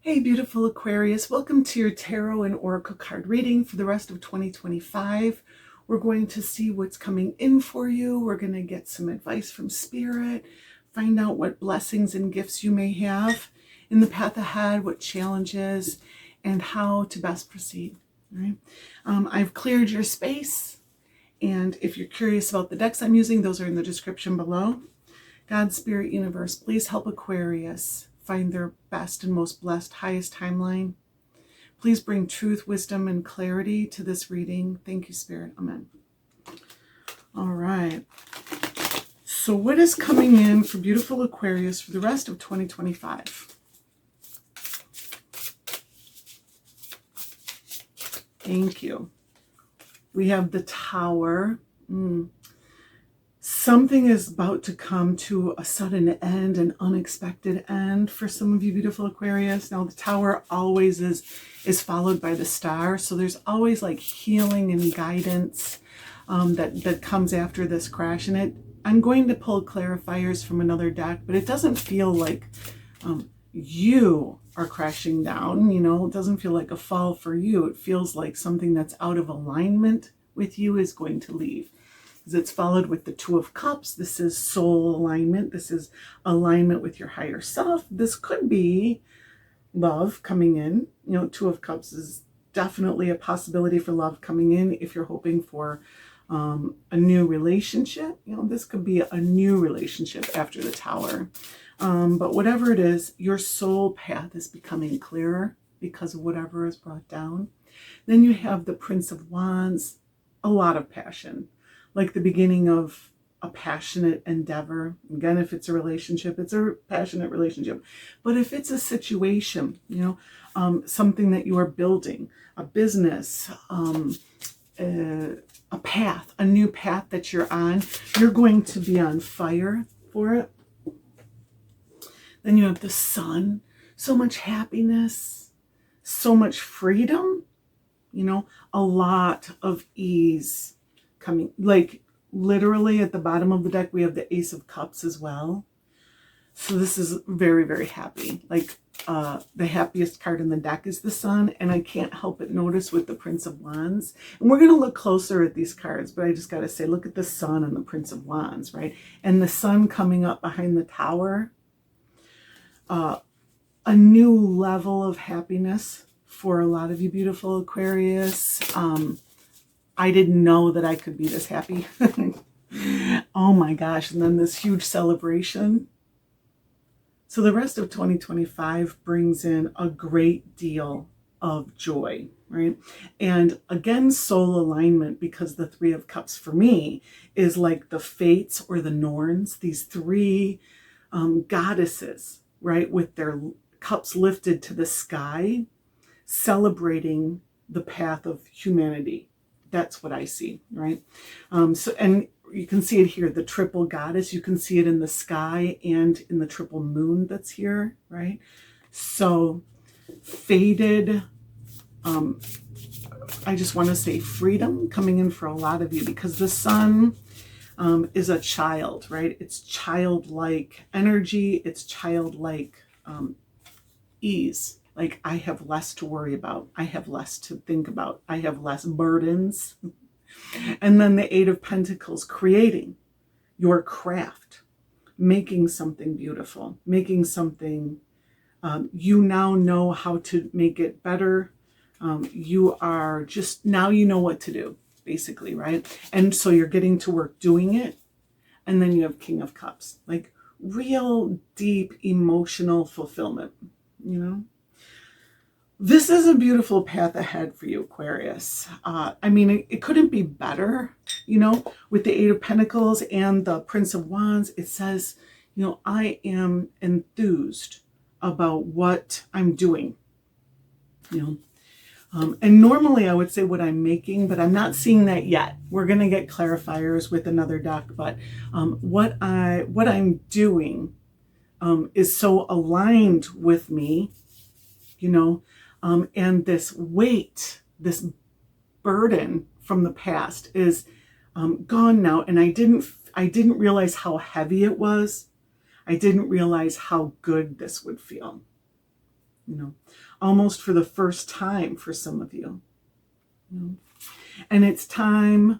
Hey, beautiful Aquarius. Welcome to your tarot and oracle card reading for the rest of 2025. We're going to see what's coming in for you. We're going to get some advice from Spirit, find out what blessings and gifts you may have in the path ahead, what challenges, and how to best proceed. All right. I've cleared your space, and if you're curious about the decks I'm using, those are in the description below. God, Spirit, Universe, please help Aquarius find their best and most blessed, highest timeline. Please bring truth, wisdom, and clarity to this reading. Thank you, Spirit. Amen. All right. So what is coming in for beautiful Aquarius for the rest of 2025? Thank you. We have the Tower. Something is about to come to a sudden end, an unexpected end for some of you beautiful Aquarius. Now, the Tower always is followed by the Star. So there's always like healing and guidance that comes after this crash. And I'm going to pull clarifiers from another deck, but it doesn't feel like you are crashing down. You know, it doesn't feel like a fall for you. It feels like something that's out of alignment with you is going to leave. It's followed with the Two of Cups. This is soul alignment. This is alignment with your higher self. This could be love coming in. You know, Two of Cups is definitely a possibility for love coming in if you're hoping for a new relationship. You know, this could be a new relationship after the Tower. But whatever it is, your soul path is becoming clearer because of whatever is brought down. Then you have the Prince of Wands, a lot of passion. Like the beginning of a passionate endeavor. Again, if it's a relationship, it's a passionate relationship. But if it's a situation, you know, something that you are building, a business, a path, a new path that you're on, you're going to be on fire for it. Then you have the Sun, so much happiness, so much freedom, you know, a lot of ease coming. Like literally at the bottom of the deck, we have the Ace of Cups as well. So this is very, very happy. Like the happiest card in the deck is the Sun, and I can't help but notice with the Prince of Wands. And we're going to look closer at these cards, but I just got to say, look at the Sun and the Prince of Wands, right? And the Sun coming up behind the Tower. A new level of happiness for a lot of you beautiful Aquarius. I didn't know that I could be this happy. Oh my gosh. And then this huge celebration. So the rest of 2025 brings in a great deal of joy, right? And again, soul alignment, because the Three of Cups for me is like the Fates or the Norns, these three goddesses, right? With their cups lifted to the sky, celebrating the path of humanity. That's what I see, right? And you can see it here, the triple goddess. You can see it in the sky and in the triple moon that's here, right? So faded, I just want to say freedom coming in for a lot of you, because the Sun is a child, right? It's childlike energy. It's childlike ease. Like, I have less to worry about. I have less to think about. I have less burdens. And then the Eight of Pentacles, creating your craft, making something beautiful, making something, you now know how to make it better. You are just, now you know what to do, basically, right? And so you're getting to work doing it. And then you have King of Cups, like real deep emotional fulfillment, you know? This is a beautiful path ahead for you, Aquarius. I mean, it couldn't be better, you know, with the Eight of Pentacles and the Prince of Wands. It says, you know, I am enthused about what I'm doing, you know. And normally I would say what I'm making, but I'm not seeing that yet. We're going to get clarifiers with another deck, but what I'm doing is so aligned with me, you know. And this weight, this burden from the past is gone now. And I didn't realize how heavy it was. I didn't realize how good this would feel. you know, almost for the first time for some of you. You know? And it's time.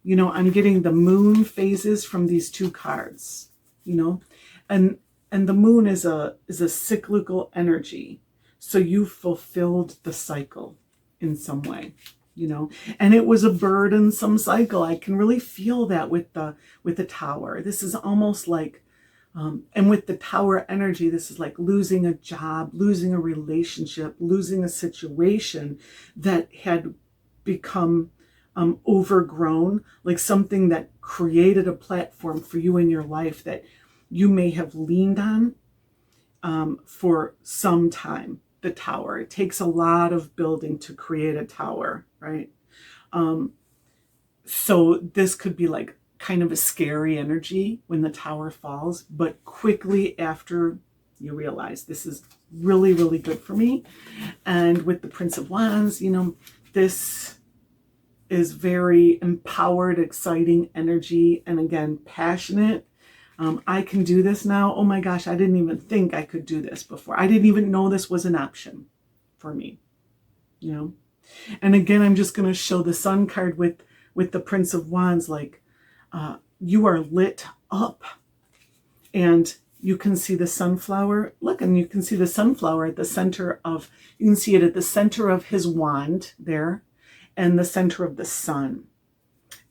You know, I'm getting the moon phases from these two cards, you know, and the moon is a cyclical energy. So you fulfilled the cycle in some way, you know, and it was a burdensome cycle. I can really feel that with the Tower. This is almost like, and with the Tower energy, this is like losing a job, losing a relationship, losing a situation that had become overgrown, like something that created a platform for you in your life that you may have leaned on for some time. The Tower. It takes a lot of building to create a tower, right? So this could be like kind of a scary energy when the Tower falls, but quickly after you realize this is really, really good for me. And with the Prince of Wands, you know, this is very empowered, exciting energy. And again, passionate. I can do this now. Oh my gosh, I didn't even think I could do this before. I didn't even know this was an option for me, you know? And again, I'm just going to show the Sun card with the Prince of Wands, like you are lit up. And you can see the sunflower. Look, and you can see the sunflower at the center of, you can see it at the center of his wand there, and the center of the sun.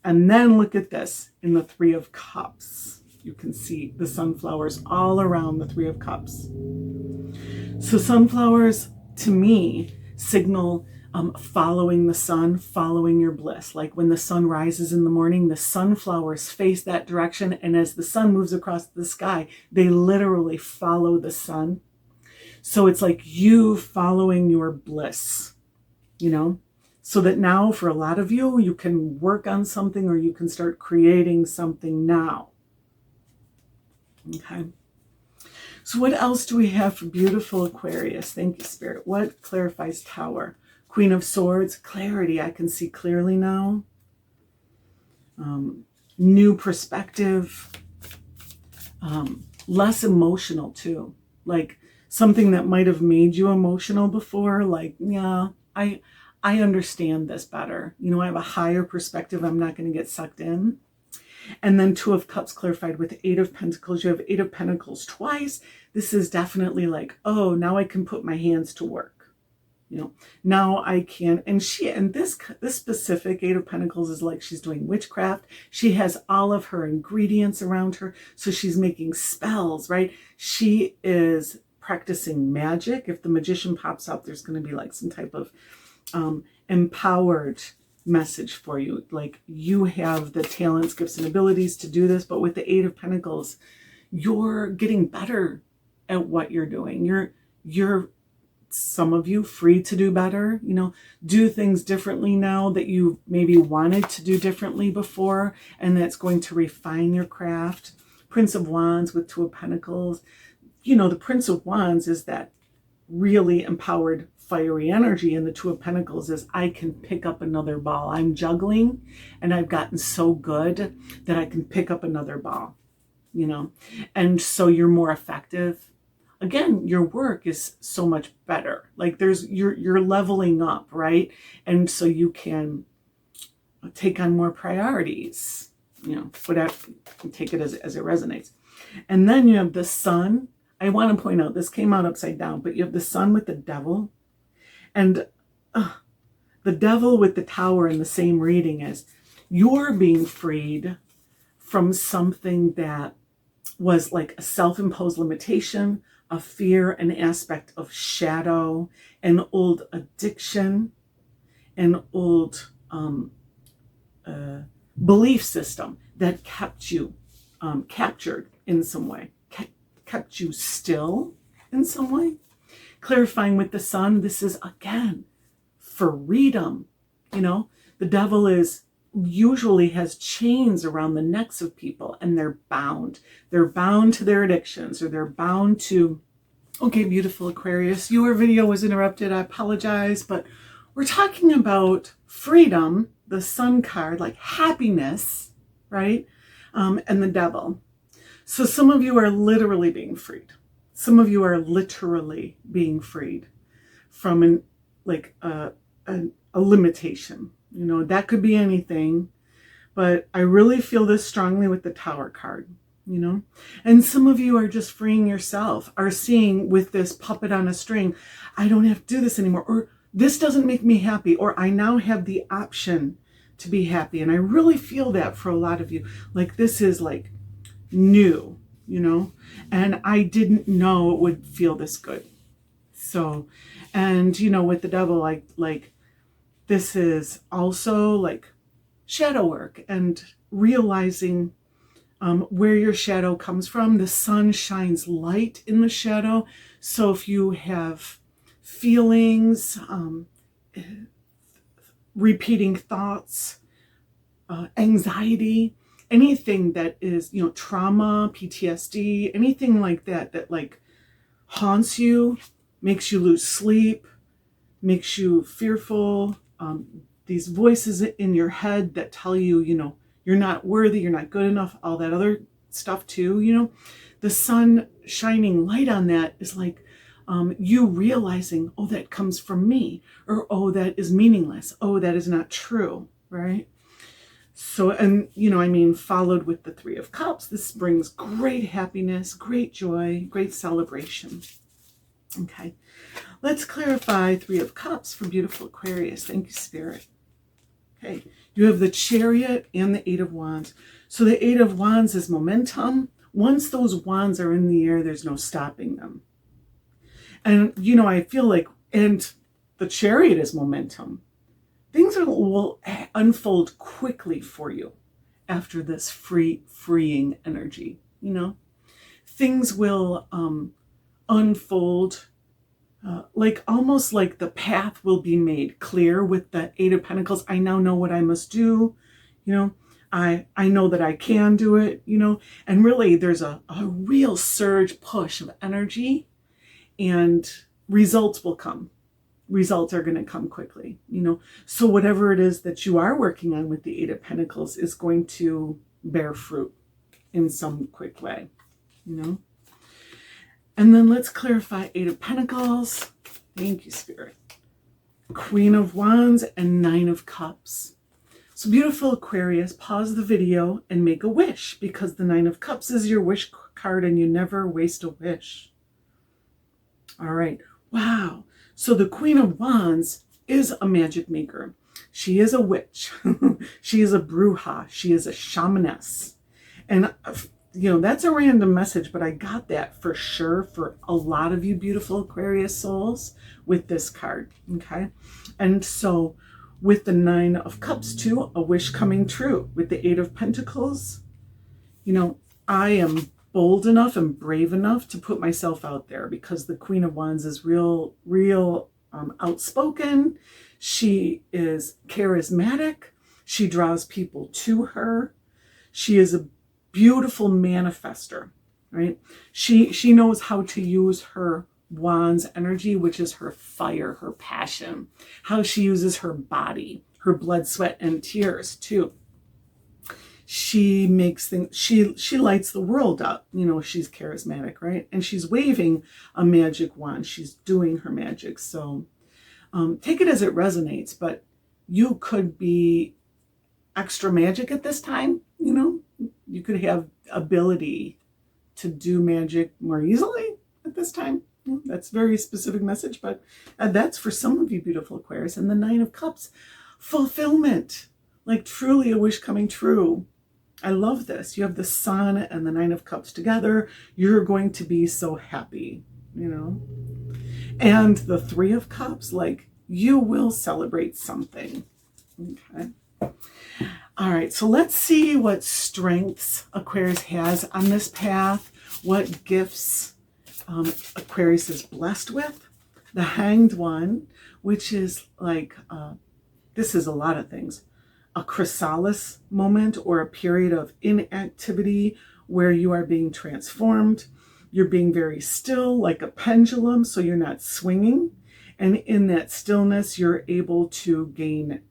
And then look at this in the Three of Cups. You can see the sunflowers all around the Three of Cups. So sunflowers, to me, signal following the sun, following your bliss. Like when the sun rises in the morning, the sunflowers face that direction. And as the sun moves across the sky, they literally follow the sun. So it's like you following your bliss, you know? So that now for a lot of you, you can work on something or you can start creating something now. Okay. So what else do we have for beautiful Aquarius? Thank you, Spirit. What clarifies Tower? Queen of Swords, clarity. I can see clearly now. New perspective. Less emotional too. Like something that might have made you emotional before. Like, yeah, I understand this better. You know, I have a higher perspective. I'm not going to get sucked in. And then Two of Cups clarified with Eight of Pentacles. You have Eight of Pentacles twice. This is definitely like, oh, now I can put my hands to work. You know, now I can. And this specific Eight of Pentacles is like she's doing witchcraft. She has all of her ingredients around her. So she's making spells, right? She is practicing magic. If the Magician pops up, there's going to be like some type of empowered message for you. Like you have the talents, gifts, and abilities to do this. But with the Eight of Pentacles, you're getting better at what you're doing. You're some of you free to do better, you know, do things differently now that you maybe wanted to do differently before. And that's going to refine your craft. Prince of Wands with Two of Pentacles. You know, the Prince of Wands is that really empowered fiery energy, and the Two of Pentacles is I can pick up another ball. I'm juggling and I've gotten so good that I can pick up another ball, you know, and so you're more effective. Again, your work is so much better. Like you're leveling up, right? And so you can take on more priorities, you know, whatever, take it as it resonates. And then you have the Sun. I want to point out, this came out upside down, but you have the Sun with the Devil. And the Devil with the Tower in the same reading is you're being freed from something that was like a self-imposed limitation, a fear, an aspect of shadow, an old addiction, an old belief system that kept you captured in some way, kept you still in some way. Clarifying with the Sun, this is again freedom. You know, the Devil usually has chains around the necks of people and they're bound. They're bound to their addictions, or they're bound to, okay, beautiful Aquarius, your video was interrupted. I apologize, but we're talking about freedom, the Sun card, like happiness, right? And the Devil. So some of you are literally being freed. Some of you are literally being freed from a limitation. You know, that could be anything, but I really feel this strongly with the Tower card, you know. And some of you are just freeing yourself, are seeing with this puppet on a string, I don't have to do this anymore, or this doesn't make me happy, or I now have the option to be happy. And I really feel that for a lot of you, like this is like new, you know, and I didn't know it would feel this good. So, and you know, with the devil, like this is also like shadow work and realizing where your shadow comes from. The sun shines light in the shadow. So if you have feelings, repeating thoughts, anxiety, anything that is, you know, trauma, PTSD, anything like that, that like haunts you, makes you lose sleep, makes you fearful, these voices in your head that tell you, you know, you're not worthy, you're not good enough, all that other stuff too, you know, the sun shining light on that is like you realizing, oh, that comes from me, or oh, that is meaningless, oh, that is not true, right? So, and you know, I mean, followed with the Three of Cups, this brings great happiness, great joy, great celebration. Okay, let's clarify Three of Cups for beautiful Aquarius. Thank you, Spirit. Okay, you have the Chariot and the Eight of Wands. So the Eight of Wands is momentum. Once those wands are in the air, there's no stopping them. And, you know, I feel like, and the Chariot is momentum. Things will unfold quickly for you after this freeing energy, you know. Things will unfold like almost like the path will be made clear with the Eight of Pentacles. I now know what I must do, you know. I know that I can do it, you know. And really there's a real surge push of energy, and results will come. Results are going to come quickly, you know. So whatever it is that you are working on with the Eight of Pentacles is going to bear fruit in some quick way, you know. And then let's clarify Eight of Pentacles. Thank you, Spirit. Queen of Wands and Nine of Cups. So beautiful Aquarius, pause the video and make a wish, because the Nine of Cups is your wish card and you never waste a wish. All right. Wow. So the Queen of Wands is a magic maker. She is a witch. She is a bruja. She is a shamaness. And, you know, that's a random message, but I got that for sure for a lot of you beautiful Aquarius souls with this card. Okay. And so with the Nine of Cups too, a wish coming true. With the Eight of Pentacles, you know, I am bold enough and brave enough to put myself out there, because the Queen of Wands is real outspoken. She is charismatic. She draws people to her. She is a beautiful manifester, right? She knows how to use her Wands energy, which is her fire, her passion, how she uses her body, her blood, sweat, and tears too. She makes things, she lights the world up. You know, she's charismatic, right? And she's waving a magic wand. She's doing her magic. So take it as it resonates, but you could be extra magic at this time. You know, you could have ability to do magic more easily at this time. That's a very specific message, but that's for some of you beautiful Aquarius. And the Nine of Cups, fulfillment, like truly a wish coming true. I love this. You have the Sun and the Nine of Cups together. You're going to be so happy, you know. And the Three of Cups, like you will celebrate something. Okay. All right, so let's see what strengths Aquarius has on this path, what gifts Aquarius is blessed with. The Hanged One, which is like, this is a lot of things. A chrysalis moment, or a period of inactivity where you are being transformed. You're being very still, like a pendulum, so you're not swinging. And in that stillness, you're able to gain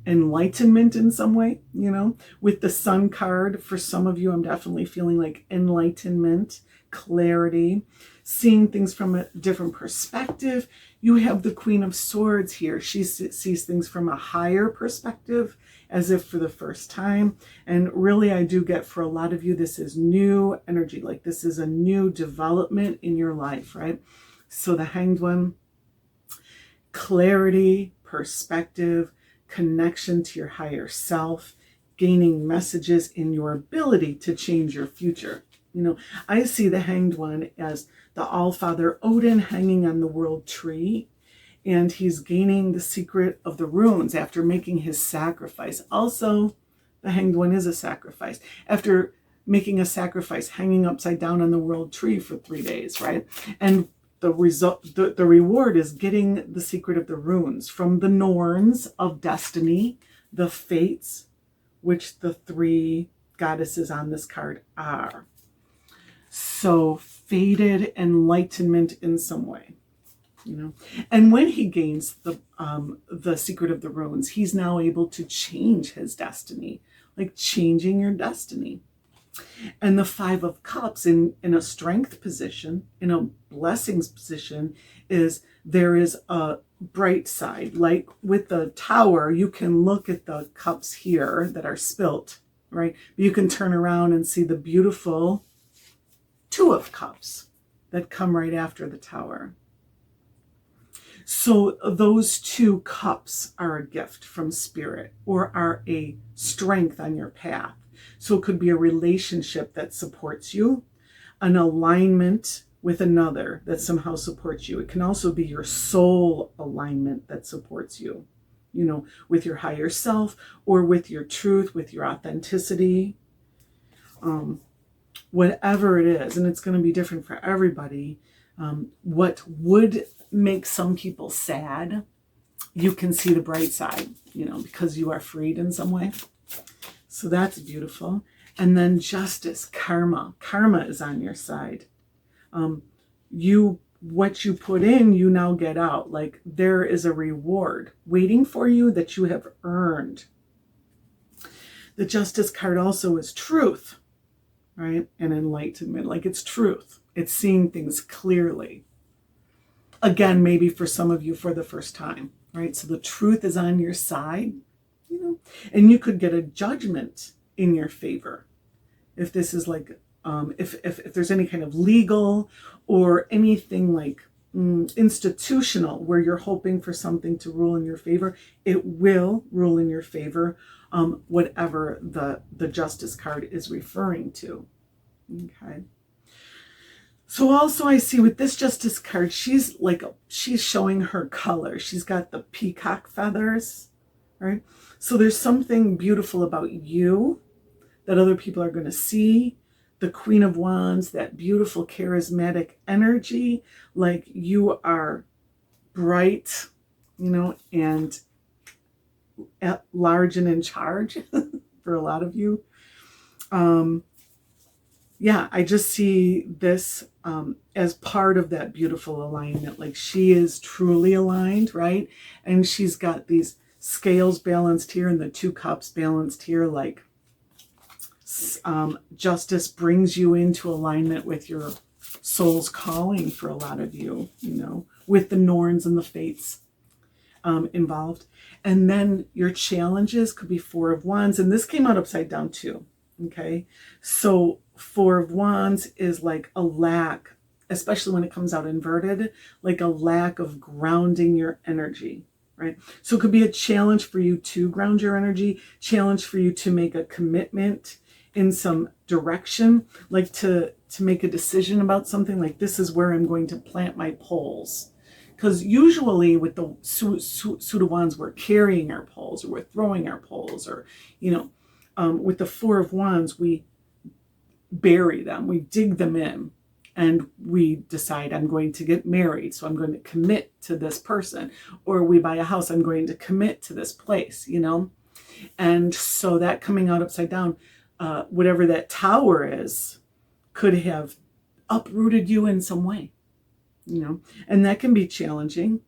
enlightenment in some way, you know. With the Sun card, for some of you, I'm definitely feeling like enlightenment, clarity. seeing things from a different perspective. You have the Queen of Swords here. She sees things from a higher perspective, as if for the first time. And really, I do get for a lot of you, this is new energy. Like this is a new development in your life, right? So the Hanged One, clarity, perspective, connection to your higher self, gaining messages in your ability to change your future. You know, I see the Hanged One as the All-Father Odin hanging on the world tree, and he's gaining the secret of the runes after making his sacrifice. Also, the Hanged One is a sacrifice. After making a sacrifice, hanging upside down on the world tree for 3 days, right? And the result, the reward is getting the secret of the runes from the Norns of destiny, the fates, which the 3 goddesses on this card are. So fated enlightenment in some way, you know. And when he gains the secret of the runes, he's now able to change his destiny, like changing your destiny. And the 5 of Cups in a strength position, in a blessings position, is there is a bright side. Like with the Tower, you can look at the cups here that are spilt, right? You can turn around and see the beautiful 2 of Cups that come right after the Tower. So those 2 cups are a gift from Spirit, or are a strength on your path. So it could be a relationship that supports you, an alignment with another that somehow supports you. It can also be your soul alignment that supports you, you know, with your higher self, or with your truth, with your authenticity. Whatever it is, and it's going to be different for everybody. What would make some people sad, you can see the bright side, you know, because you are freed in some way. So that's beautiful. And then justice, karma. Karma is on your side. What you put in, you now get out. Like there is a reward waiting for you that you have earned. The justice card also is truth, right? And enlightenment, like it's truth. It's seeing things clearly. Again, maybe for some of you for the first time, right? So the truth is on your side, you know, and you could get a judgment in your favor. If this is like, if there's any kind of legal or anything like institutional where you're hoping for something to rule in your favor, it will rule in your favor, whatever the justice card is referring to. Okay. So also I see with this justice card, she's showing her color. She's got the peacock feathers, right? So there's something beautiful about you that other people are going to see. The Queen of Wands, that beautiful charismatic energy, like you are bright, you know, and at large and in charge for a lot of you. Yeah, I just see this as part of that beautiful alignment. Like she is truly aligned, right? And she's got these scales balanced here and the 2 cups balanced here. Like justice brings you into alignment with your soul's calling for a lot of you, you know, with the Norns and the fates involved. And then your challenges could be 4 of Wands. And this came out upside down too. Okay, so 4 of Wands is like a lack, especially when it comes out inverted, like a lack of grounding your energy, right? So it could be a challenge for you to ground your energy, challenge for you to make a commitment in some direction, like to make a decision about something, like this is where I'm going to plant my poles. Because usually with the suit of Wands, we're carrying our poles, or we're throwing our poles, or, you know, with the 4 of Wands, we bury them, we dig them in, and we decide I'm going to get married, so I'm going to commit to this person. Or we buy a house, I'm going to commit to this place, you know. And so that coming out upside down, whatever that Tower is, could have uprooted you in some way, you know. And that can be challenging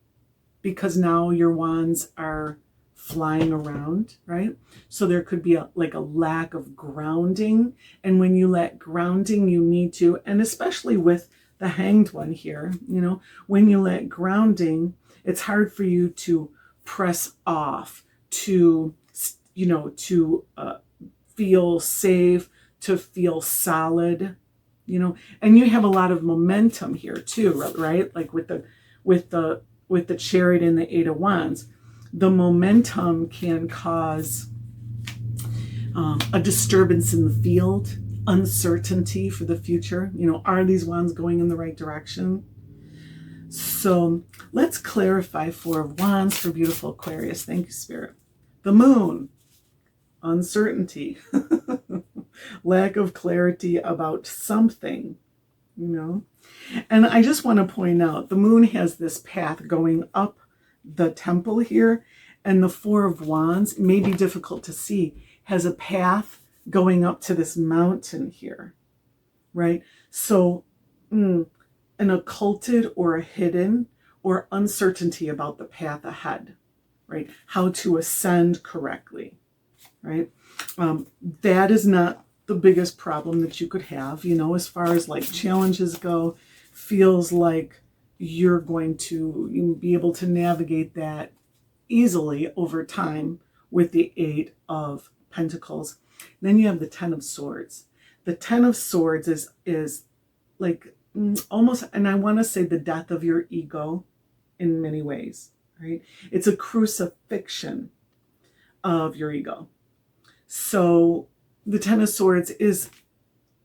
because now your wands are flying around, right? So there could be a lack of grounding. And when you lack grounding, you need to, and especially with the Hanged One here. When you let grounding, it's hard for you to press off, to feel safe, to feel solid, and you have a lot of momentum here too, right? Like with the Chariot and the Eight of Wands, the momentum can cause a disturbance in the field, uncertainty for the future. Are these wands going in the right direction? So let's clarify Four of Wands for beautiful Aquarius. Thank you, Spirit. The Moon, uncertainty, lack of clarity about something, And I just want to point out, the Moon has this path going up the temple here, and the Four of Wands, may be difficult to see, has a path going up to this mountain here, right? So an occulted or a hidden or uncertainty about the path ahead, right? How to ascend correctly, right? That is not the biggest problem that you could have, as far as like challenges go. Feels like you're going to be able to navigate that easily over time with the Eight of Pentacles. Then you have the Ten of Swords. The Ten of Swords is like almost, and I want to say, the death of your ego in many ways, right? It's a crucifixion of your ego. So the Ten of Swords is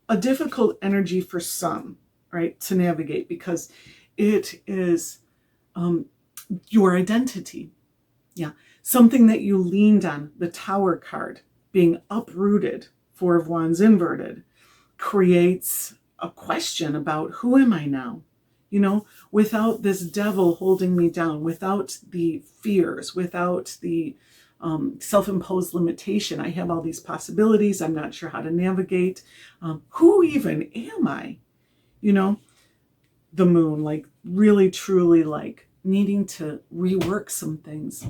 a difficult energy for some, right, to navigate, because it is your identity. Yeah. Something that you leaned on, the Tower card being uprooted, Four of Wands inverted, creates a question about, who am I now? Without this devil holding me down, without the fears, without the self-imposed limitation. I have all these possibilities. I'm not sure how to navigate. Who even am I? The Moon, like really, truly, like needing to rework some things,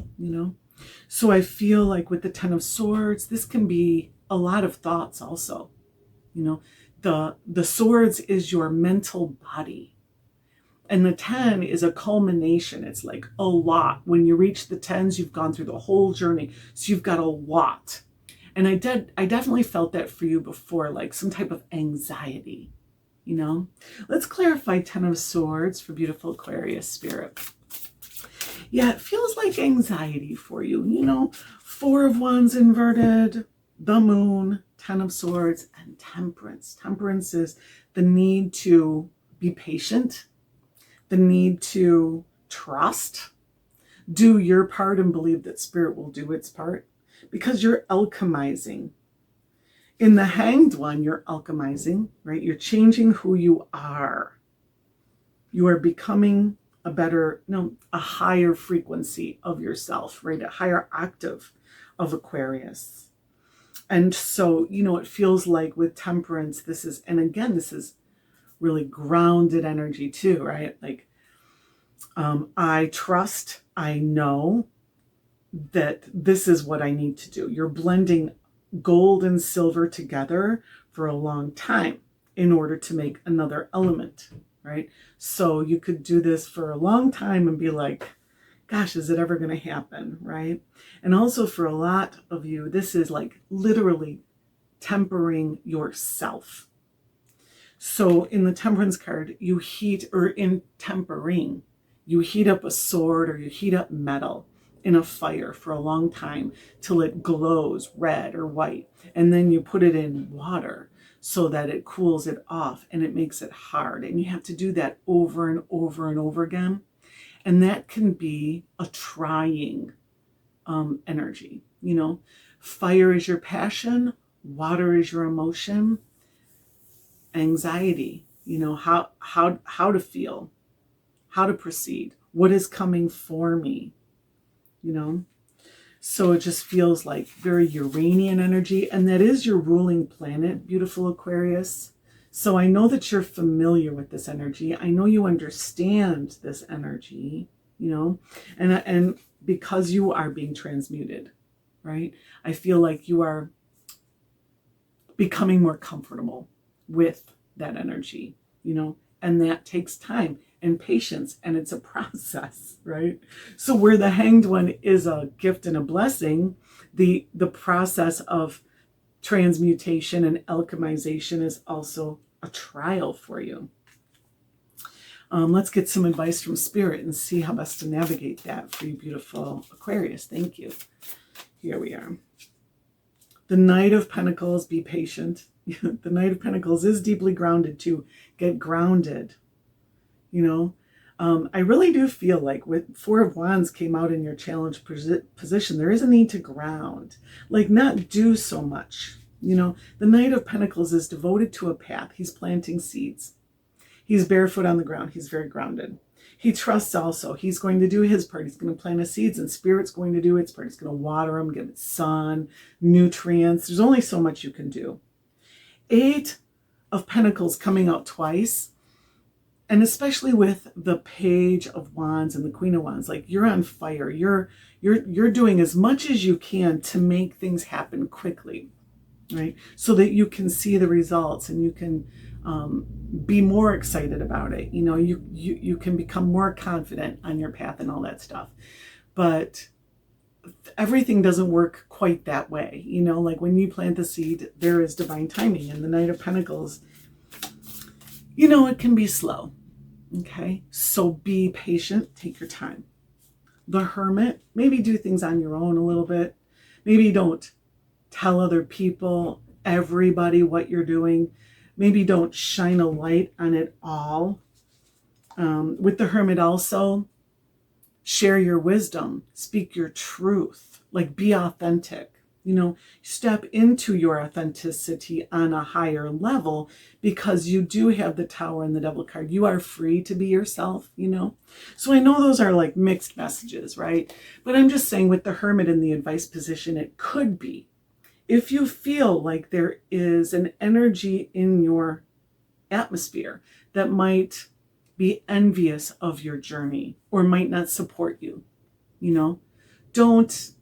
So I feel like with the Ten of Swords, this can be a lot of thoughts also. The swords is your mental body. And the 10 is a culmination. It's like a lot. When you reach the 10s, you've gone through the whole journey. So you've got a lot. And I definitely felt that for you before, like some type of anxiety, Let's clarify Ten of Swords for beautiful Aquarius spirit. Yeah, it feels like anxiety for you, Four of Wands inverted, the Moon, Ten of Swords, and Temperance. Temperance is the need to be patient, the need to trust, do your part and believe that Spirit will do its part, because you're alchemizing. In the Hanged One, you're alchemizing, right? You're changing who you are. You are becoming a higher frequency of yourself, right? A higher octave of Aquarius. And so, it feels like with Temperance, this is really grounded energy too, right? Like, I trust, I know that this is what I need to do. You're blending gold and silver together for a long time in order to make another element, right? So you could do this for a long time and be like, gosh, is it ever going to happen, right? And also for a lot of you, this is like literally tempering yourself. So in the Temperance card, you heat, or in tempering, you heat up a sword or you heat up metal in a fire for a long time till it glows red or white. And then you put it in water so that it cools it off and it makes it hard. And you have to do that over and over and over again. And that can be a trying energy. Fire is your passion, water is your emotion, anxiety, how to feel, how to proceed, what is coming for me, So it just feels like very Uranian energy, and that is your ruling planet, beautiful Aquarius. So I know that you're familiar with this energy. I know you understand this energy, and because you are being transmuted, right? I feel like you are becoming more comfortable with that energy, And that takes time and patience, and it's a process, right? So where the Hanged One is a gift and a blessing, the process of transmutation and alchemization is also a trial for you. Let's get some advice from Spirit and see how best to navigate that for you, beautiful Aquarius. Thank you. Here we are. The Knight of Pentacles, be patient. The Knight of Pentacles is deeply grounded too. Get grounded. I really do feel like with Four of Wands came out in your challenge position, there is a need to ground, like not do so much. The Knight of Pentacles is devoted to a path. He's planting seeds. He's barefoot on the ground. He's very grounded. He trusts also. He's going to do his part. He's going to plant his seeds, and Spirit's going to do its part. He's going to water them, give it sun, nutrients. There's only so much you can do. Eight of Pentacles coming out twice, and especially with the Page of Wands and the Queen of Wands, like you're on fire. You're doing as much as you can to make things happen quickly, right? So that you can see the results and you can be more excited about it. You can become more confident on your path and all that stuff. But everything doesn't work quite that way. Like when you plant the seed, there is divine timing. And the Knight of Pentacles, it can be slow. Okay, so be patient, take your time. The Hermit, maybe do things on your own a little bit. Maybe don't tell other people, everybody, what you're doing. Maybe don't shine a light on it all. With the Hermit also, share your wisdom, speak your truth, like be authentic. Step into your authenticity on a higher level because you do have the Tower and the Devil card. You are free to be yourself, So I know those are like mixed messages, right? But I'm just saying with the Hermit in the advice position, it could be. If you feel like there is an energy in your atmosphere that might be envious of your journey or might not support you, don't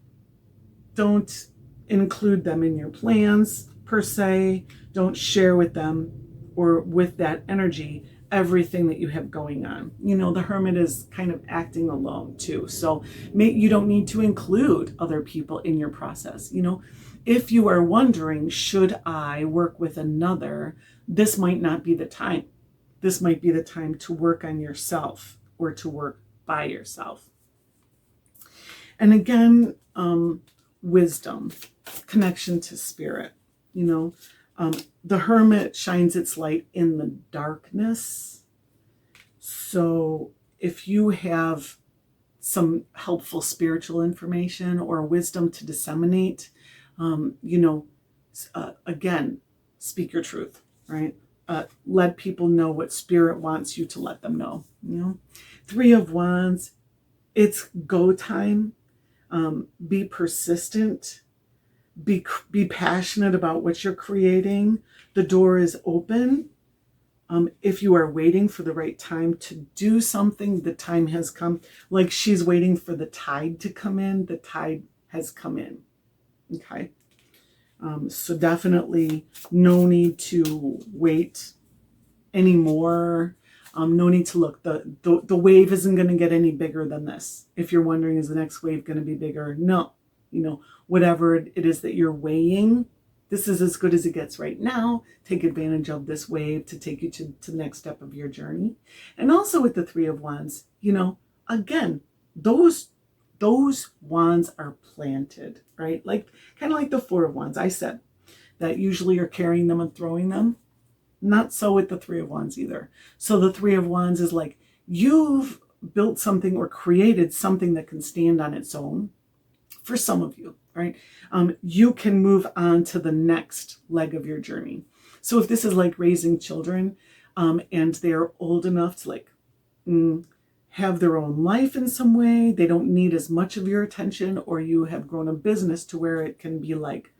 include them in your plans per se. Don't share with them or with that energy everything that you have going on. The Hermit is kind of acting alone too. So you don't need to include other people in your process. If you are wondering, should I work with another, this might not be the time. This might be the time to work on yourself or to work by yourself. And again, wisdom, connection to Spirit. The Hermit shines its light in the darkness. So if you have some helpful spiritual information or wisdom to disseminate, again, speak your truth, right? Let people know what Spirit wants you to let them know. Three of Wands, it's go time. Be persistent. Be passionate about what you're creating. The door is open. If you are waiting for the right time to do something, the time has come. Like she's waiting for the tide to come in. The tide has come in. Okay. So definitely no need to wait anymore. No need to look. The wave isn't going to get any bigger than this. If you're wondering, is the next wave going to be bigger? No. Whatever it is that you're weighing, this is as good as it gets right now. Take advantage of this wave to take you to the next step of your journey. And also with the Three of Wands, again, those wands are planted, right? Like kind of like the Four of Wands. I said that usually you're carrying them and throwing them. Not so with the Three of Wands either. So the Three of Wands is like you've built something or created something that can stand on its own for some of you, right? You can move on to the next leg of your journey. So if this is like raising children and they're old enough to like have their own life in some way, they don't need as much of your attention, or you have grown a business to where it can be like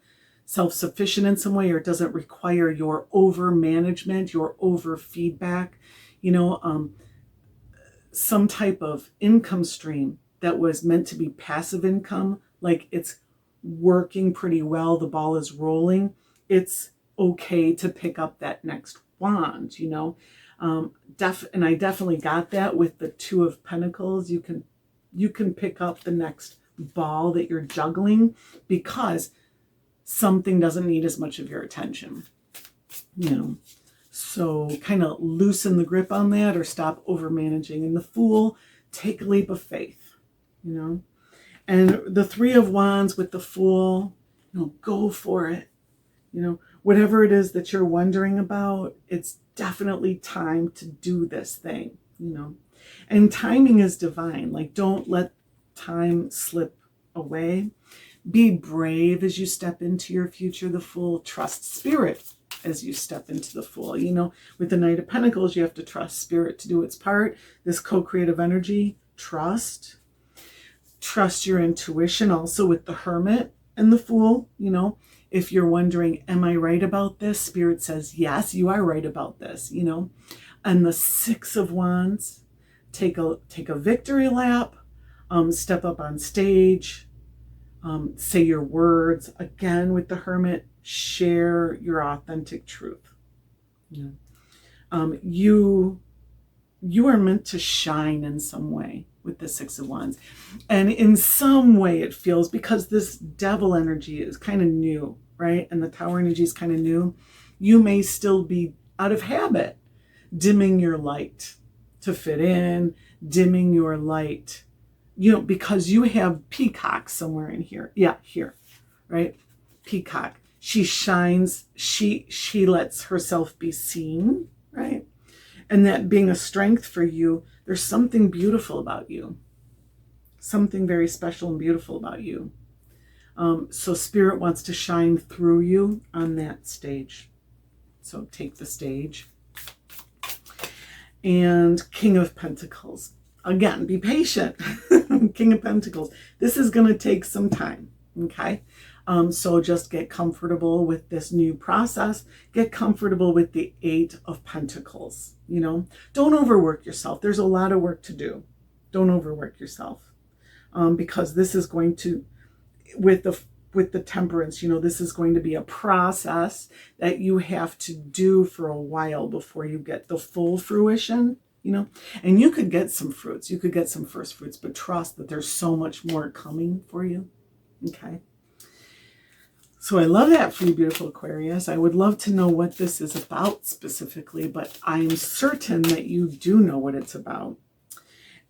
self-sufficient in some way, or it doesn't require your over management, your over feedback, some type of income stream that was meant to be passive income, like it's working pretty well, the ball is rolling, it's okay to pick up that next wand, And I definitely got that with the Two of Pentacles. You can pick up the next ball that you're juggling because something doesn't need as much of your attention, you know. So kind of loosen the grip on that or stop over managing. And the Fool, take a leap of faith, you know. And the Three of Wands with the Fool, you know, go for it. You know, whatever it is that you're wondering about, it's definitely time to do this thing, you know. And timing is divine. Like, don't let time slip away. Be brave as you step into your future, the Fool. Trust Spirit as you step into the Fool. You know, with the Knight of Pentacles, you have to trust Spirit to do its part. This co-creative energy, trust your intuition. Also with the Hermit and the Fool, you know, if you're wondering, am I right about this? Spirit says, yes, you are right about this, you know. And the Six of Wands, take a victory lap, step up on stage, say your words. Again, with the Hermit, share your authentic truth. You know, you are meant to shine in some way with the Six of Wands. And in some way it feels, because this Devil energy is kind of new, right? And the Tower energy is kind of new. You may still be out of habit dimming your light to fit in, dimming your light, you know, because you have Peacock somewhere in here. Yeah, here, right? Peacock. She shines, she lets herself be seen, right? And that being a strength for you, there's something beautiful about you. Something very special and beautiful about you. So Spirit wants to shine through you on that stage. So take the stage. And King of Pentacles. Again, be patient. King of Pentacles. This is going to take some time, okay? So just get comfortable with this new process. Get comfortable with the Eight of Pentacles, you know. Don't overwork yourself. There's a lot of work to do. Don't overwork yourself. Because this is going to, with the Temperance, you know, this is going to be a process that you have to do for a while before you get the full fruition, you know. And you could get some fruits. You could get some first fruits, but trust that there's so much more coming for you, okay? So I love that for you, beautiful Aquarius. I would love to know what this is about specifically, but I'm certain that you do know what it's about.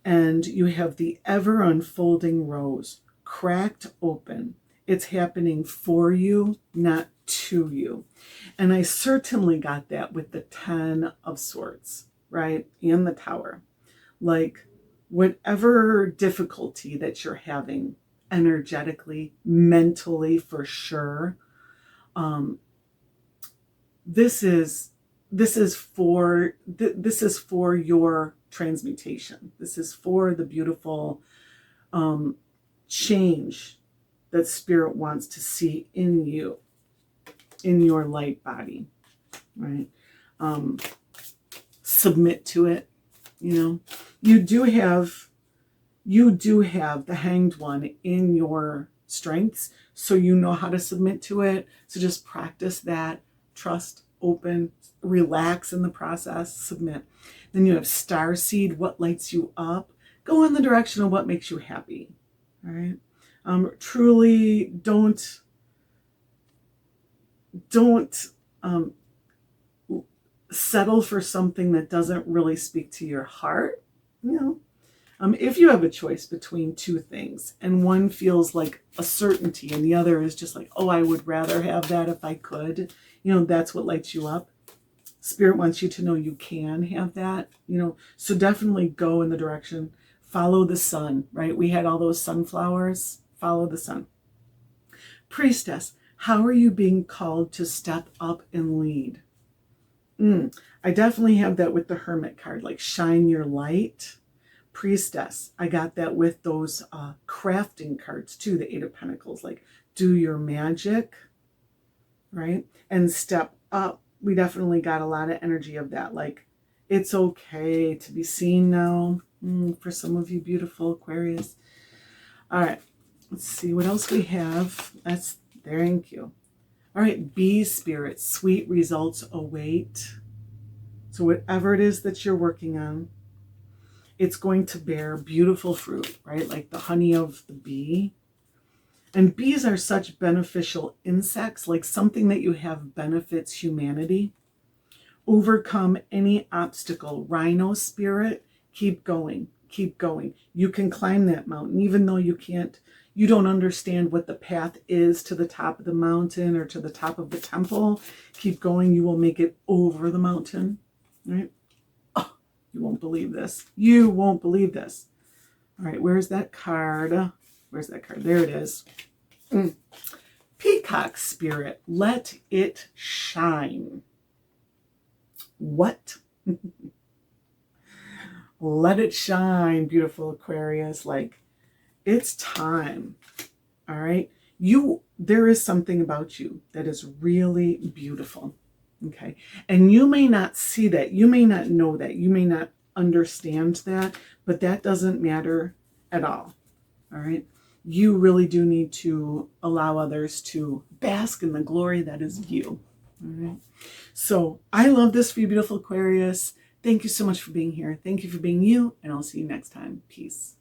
And you have the ever unfolding rose, cracked open. It's happening for you, not to you. And I certainly got that with the Ten of Swords, right? And the Tower. Like, whatever difficulty that you're having, energetically, mentally, for sure, this is for your transmutation. This is for the beautiful change that Spirit wants to see in you, in your light body, right? Submit to it. You know, you do have the Hanged One in your strengths, so you know how to submit to it. So just practice that. Trust, open, relax in the process, submit. Then you have Starseed, what lights you up. Go in the direction of what makes you happy. All right. Truly don't settle for something that doesn't really speak to your heart. You know, if you have a choice between two things and one feels like a certainty and the other is just like, oh, I would rather have that if I could, you know, that's what lights you up. Spirit wants you to know you can have that, you know, so definitely go in the direction, follow the sun, right? We had all those sunflowers, follow the sun. Priestess, how are you being called to step up and lead? I definitely have that with the Hermit card, like shine your light. Priestess, I got that with those crafting cards too, the Eight of Pentacles, like do your magic, right? And step up. We definitely got a lot of energy of that, like it's okay to be seen now, for some of you beautiful Aquarius. All right, let's see what else we have. Thank you. All right, Bee Spirit, sweet results await. So whatever it is that you're working on, it's going to bear beautiful fruit, right? Like the honey of the bee. And bees are such beneficial insects, like something that you have benefits humanity. Overcome any obstacle. Rhino spirit, keep going, keep going. You can climb that mountain, even though you don't understand what the path is to the top of the mountain or to the top of the temple. Keep going, you will make it over the mountain, right? Oh, you won't believe this. You won't believe this. All right, where's that card? Where's that card? There it is. Peacock spirit, let it shine. What? Let it shine, beautiful Aquarius. Like, it's time. All right. There is something about you that is really beautiful. Okay. And you may not see that. You may not know that. You may not understand that, but that doesn't matter at all. All right. You really do need to allow others to bask in the glory that is you. All right. So I love this for you, beautiful Aquarius. Thank you so much for being here. Thank you for being you, and I'll see you next time. Peace.